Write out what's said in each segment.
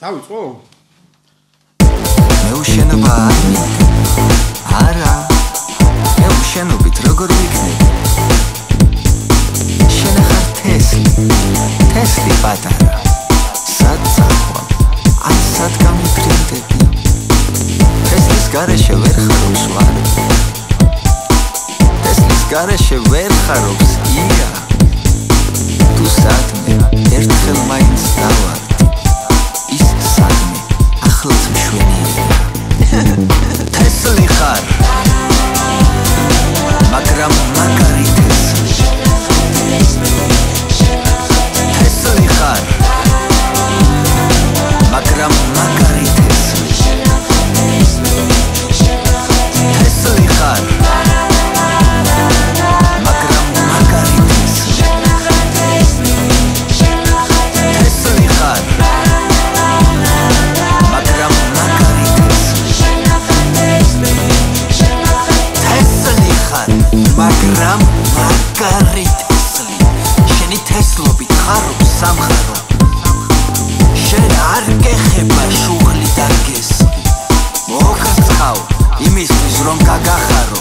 დავიწყო? მე უშენობა არა მე უშენობით როგორ ვიქნები შენ ხარ თესლი პატარა საწახვ ასად გამიფრინდები თესლის გარეშე ვერ ხარობს ვარ თესლის გარეშე ვერ ხარობს ია თუ სადმე ერთხელ მაინც დავარდი ის სადმე ახლაც მშვენიერია თესლი ხარ მაგრამ მაგარი თესლი ხარ მაგრამ მაგარი თესლი ხარ მაგრამ მაგარი თესლი ხარ მაგრამ მაგარი თესლი ხარ მაგრამ მაგარი თესლი შენი თესლობით ხარობს სამხარო შენ არ გეხება შუღლი და გესლი მოგაწყავ იმისთვის რომ გაგახარო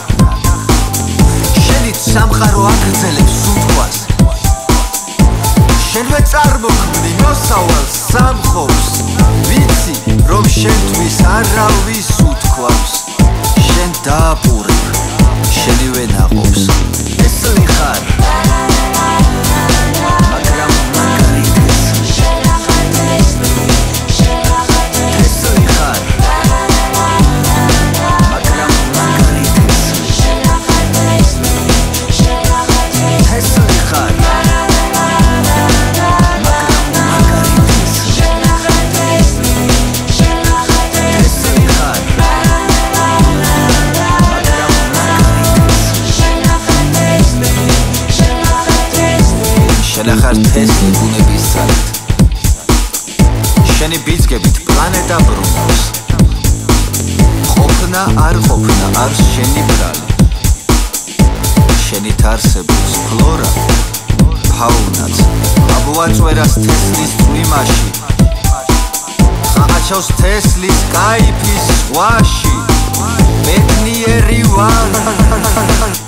შენით სამხარო აგრძელებს სუთყვას შენვე წარმოქმნი მოსავალს სამხობს ვიცი რომ შენთვის არავის უთქვავს შენ დააპურებ შენივე ნაყოფს თესლი ხარ მაგრამ მაგარი თესლი ხარ მაგრამ მაგარი თესლი ხარ მაგრამ მაგარი თესლი ხარ შენ ხარ თესლი ბუნების ძალით შენი ბიძგებით პლანეტა ბრუნავს ყოფნა არ შენი ბრალი შენით არსებობს ფლორა ფაუნაც აბუაწვერას თესლის წვიმაში ხაჩავს თესლის კაიფის ზღვაში ბედნიერი ვარ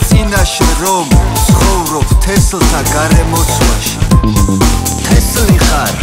წინაშე რომ ცხოვრობ თესლთა გარემოცვაში თესლი ხარ